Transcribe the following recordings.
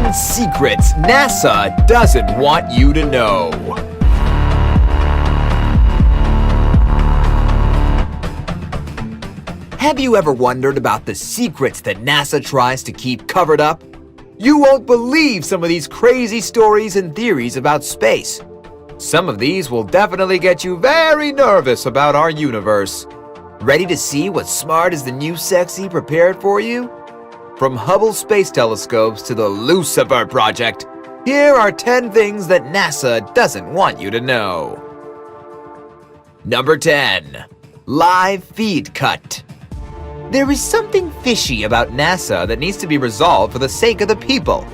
10 secrets NASA doesn't want you to know. Have you ever wondered about the secrets that NASA tries to keep covered up? You won't believe some of these crazy stories and theories about space. Some of these will definitely get you very nervous about our universe. Ready to see what Smart is the New Sexy prepared for you? From Hubble space telescopes to the Lucifer Project, here are 10 things that NASA doesn't want you to know. Number 10. Live feed cut. There is something fishy about NASA that needs to be resolved for the sake of the people.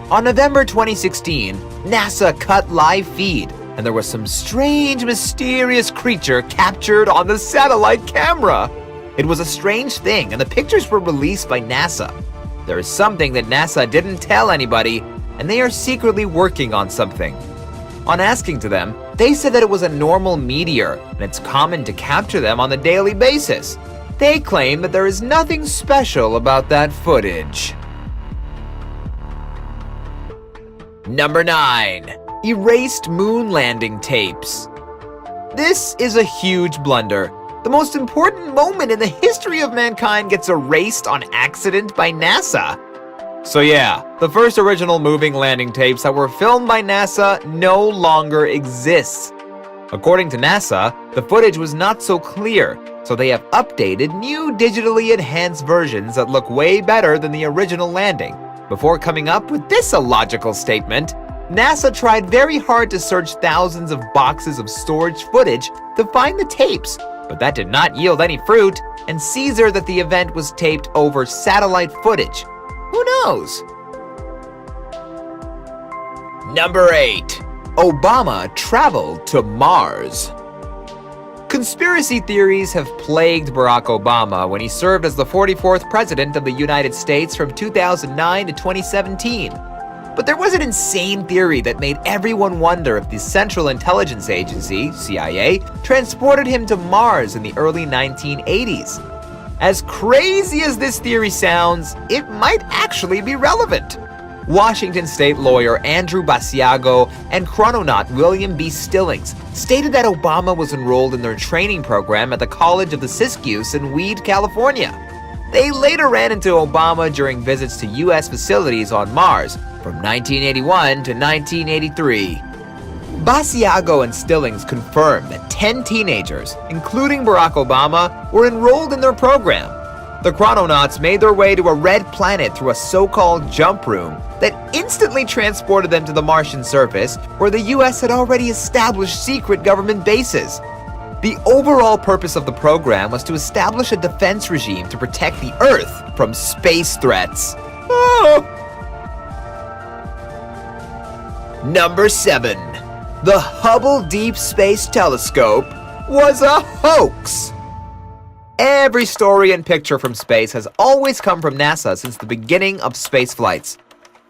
On November 2016, NASA cut live feed, and there was some strange, mysterious creature captured on the satellite camera. It was a strange thing, and the pictures were released by NASA. There is something that NASA didn't tell anybody, and they are secretly working on something. On asking to them, they said that it was a normal meteor, and it's common to capture them on a daily basis. They claim that there is nothing special about that footage. Number 9. Erased moon landing tapes. This is a huge blunder. The most important moment in the history of mankind gets erased on accident by NASA. So yeah, the first original moving landing tapes that were filmed by NASA no longer exists. According to NASA, the footage was not so clear, so they have updated new digitally enhanced versions that look way better than the original landing. Before coming up with this illogical statement, NASA tried very hard to search thousands of boxes of storage footage to find the tapes, but that did not yield any fruit, and Caesar that the event was taped over satellite footage. Who knows? Number 8. Obama traveled to Mars. Conspiracy theories have plagued Barack Obama when he served as the 44th President of the United States from 2009 to 2017. But there was an insane theory that made everyone wonder if the Central Intelligence Agency, CIA, transported him to Mars in the early 1980s. As crazy as this theory sounds, it might actually be relevant. Washington State lawyer Andrew Basiago and chrononaut William B. Stillings stated that Obama was enrolled in their training program at the College of the Siskiyous in Weed, California. They later ran into Obama during visits to U.S. facilities on Mars from 1981 to 1983. Basiago and Stillings confirmed that 10 teenagers, including Barack Obama, were enrolled in their program. The chrononauts made their way to a red planet through a so-called jump room that instantly transported them to the Martian surface, where the U.S. had already established secret government bases. The overall purpose of the program was to establish a defense regime to protect the Earth from space threats. Number 7. The Hubble Deep Space Telescope was a hoax. Every story and picture from space has always come from NASA since the beginning of space flights.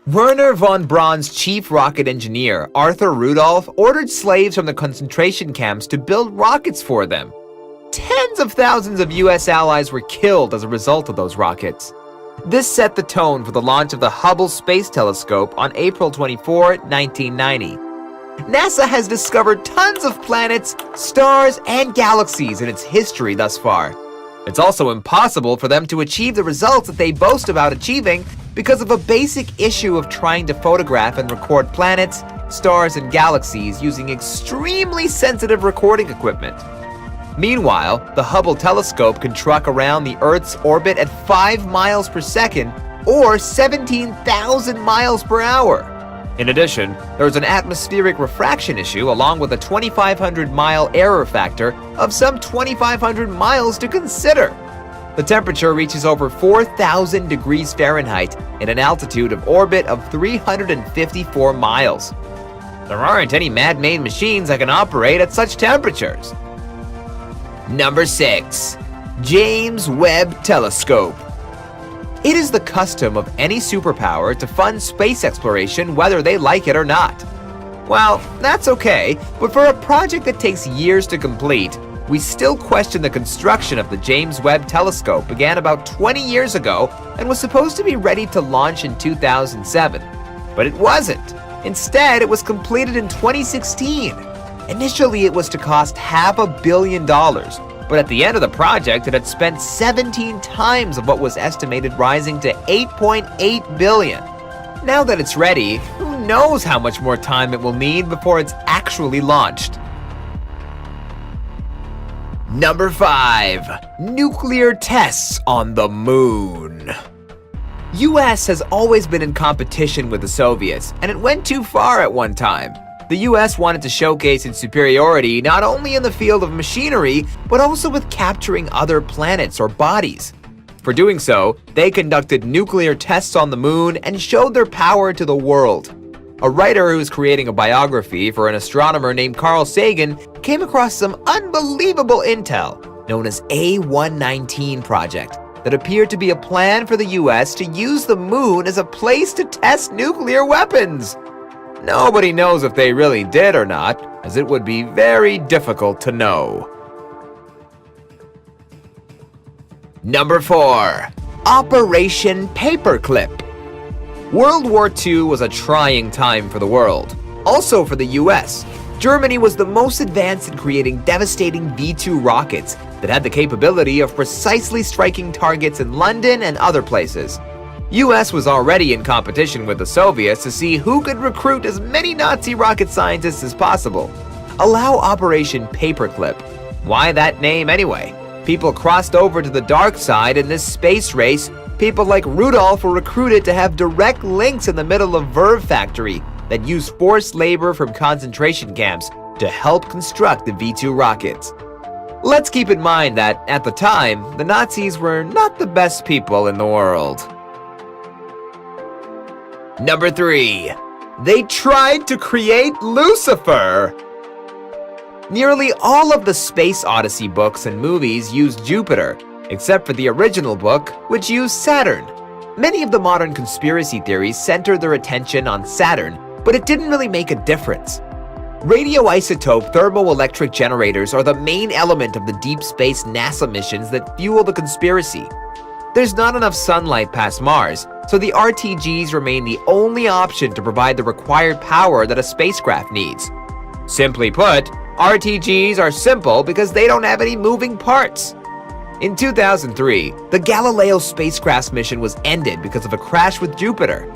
Werner von Braun's chief rocket engineer, Arthur Rudolph, ordered slaves from the concentration camps to build rockets for them. Tens of thousands of U.S. allies were killed as a result of those rockets. This set the tone for the launch of the Hubble Space Telescope on April 24, 1990. NASA has discovered tons of planets, stars, and galaxies in its history thus far. It's also impossible for them to achieve the results that they boast about achieving because of a basic issue of trying to photograph and record planets, stars, and galaxies using extremely sensitive recording equipment. Meanwhile, the Hubble telescope can truck around the Earth's orbit at 5 miles per second or 17,000 miles per hour. In addition, there is an atmospheric refraction issue along with a 2,500-mile error factor of some 2,500 miles to consider. The temperature reaches over 4,000 degrees Fahrenheit at an altitude of orbit of 354 miles. There aren't any man-made machines that can operate at such temperatures. Number 6. James Webb Telescope. It is the custom of any superpower to fund space exploration whether they like it or not. Well, that's okay, but for a project that takes years to complete, we still question the construction of the James Webb Telescope began about 20 years ago and was supposed to be ready to launch in 2007. But it wasn't. Instead, it was completed in 2016. Initially, it was to cost $500 million, but at the end of the project, it had spent 17 times of what was estimated, rising to $8.8 billion. Now that it's ready, who knows how much more time it will need before it's actually launched. Number 5. Nuclear tests on the moon. US has always been in competition with the Soviets, and it went too far at one time. The US wanted to showcase its superiority not only in the field of machinery, but also with capturing other planets or bodies. For doing so, they conducted nuclear tests on the moon and showed their power to the world. A writer who was creating a biography for an astronomer named Carl Sagan came across some unbelievable intel, known as A119 Project, that appeared to be a plan for the US to use the moon as a place to test nuclear weapons. Nobody knows if they really did or not, as it would be very difficult to know. Number 4. Operation Paperclip. World War II was a trying time for the world. Also for the US. Germany was the most advanced in creating devastating V-2 rockets that had the capability of precisely striking targets in London and other places. US was already in competition with the Soviets to see who could recruit as many Nazi rocket scientists as possible. Allow Operation Paperclip. Why that name anyway? People crossed over to the dark side in this space race. People like Rudolph were recruited to have direct links in the middle of Verve factory that used forced labor from concentration camps to help construct the V-2 rockets. Let's keep in mind that, at the time, the Nazis were not the best people in the world. Number 3. They tried to create Lucifer. Nearly all of the Space Odyssey books and movies used Jupiter, except for the original book, which used Saturn. Many of the modern conspiracy theories center their attention on Saturn, but it didn't really make a difference. Radioisotope thermoelectric generators are the main element of the deep space NASA missions that fuel the conspiracy. There's not enough sunlight past Mars, so the RTGs remain the only option to provide the required power that a spacecraft needs. Simply put, RTGs are simple because they don't have any moving parts. In 2003, the Galileo spacecraft mission was ended because of a crash with Jupiter.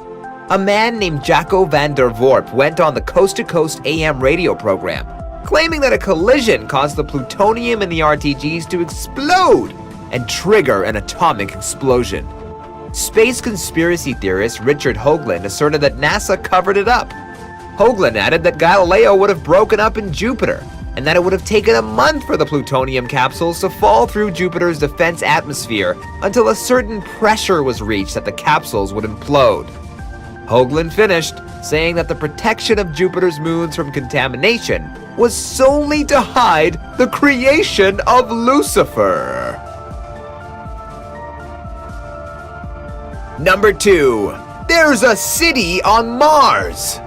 A man named Jaco van der Vorp went on the Coast to Coast AM radio program, claiming that a collision caused the plutonium in the RTGs to explode and trigger an atomic explosion. Space conspiracy theorist Richard Hoagland asserted that NASA covered it up. Hoagland added that Galileo would have broken up in Jupiter, and that it would have taken a month for the plutonium capsules to fall through Jupiter's defense atmosphere until a certain pressure was reached that the capsules would implode. Hoagland finished, saying that the protection of Jupiter's moons from contamination was solely to hide the creation of Lucifer. Number 2. There's a city on Mars.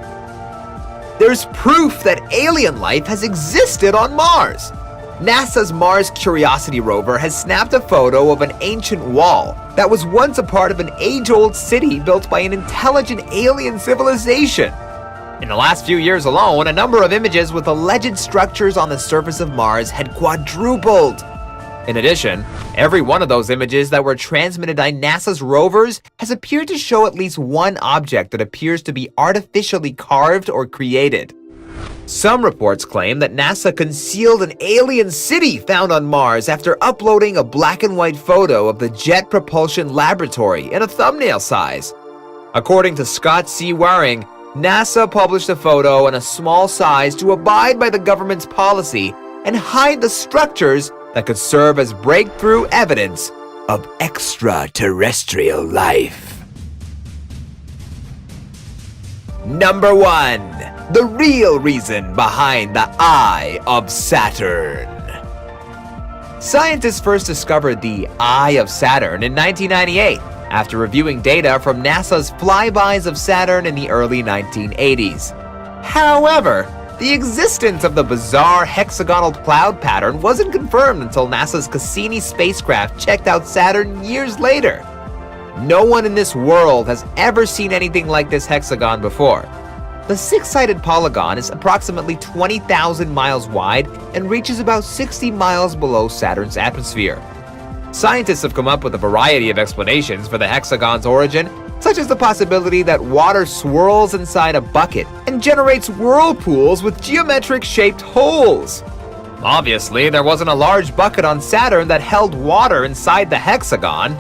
There's proof that alien life has existed on Mars. NASA's Mars Curiosity rover has snapped a photo of an ancient wall that was once a part of an age-old city built by an intelligent alien civilization. In the last few years alone, a number of images with alleged structures on the surface of Mars had quadrupled. In addition, every one of those images that were transmitted by NASA's rovers has appeared to show at least one object that appears to be artificially carved or created. Some reports claim that NASA concealed an alien city found on Mars after uploading a black and white photo of the Jet Propulsion Laboratory in a thumbnail size. According to Scott C. Waring, NASA published a photo in a small size to abide by the government's policy and hide the structures that could serve as breakthrough evidence of extraterrestrial life. Number 1. The real reason behind the Eye of Saturn. Scientists first discovered the Eye of Saturn in 1998 after reviewing data from NASA's flybys of Saturn in the early 1980s. However, the existence of the bizarre hexagonal cloud pattern wasn't confirmed until NASA's Cassini spacecraft checked out Saturn years later. No one in this world has ever seen anything like this hexagon before. The six-sided polygon is approximately 20,000 miles wide and reaches about 60 miles below Saturn's atmosphere. Scientists have come up with a variety of explanations for the hexagon's origin, such as the possibility that water swirls inside a bucket and generates whirlpools with geometric-shaped holes. Obviously, there wasn't a large bucket on Saturn that held water inside the hexagon.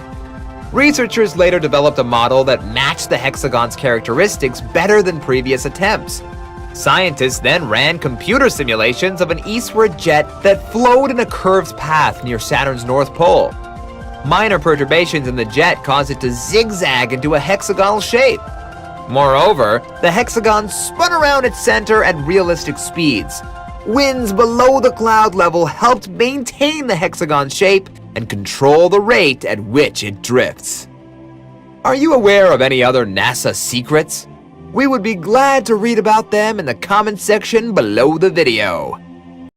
Researchers later developed a model that matched the hexagon's characteristics better than previous attempts. Scientists then ran computer simulations of an eastward jet that flowed in a curved path near Saturn's North Pole. Minor perturbations in the jet caused it to zigzag into a hexagonal shape. Moreover, the hexagon spun around its center at realistic speeds. Winds below the cloud level helped maintain the hexagon's shape and control the rate at which it drifts. Are you aware of any other NASA secrets? We would be glad to read about them in the comment section below the video.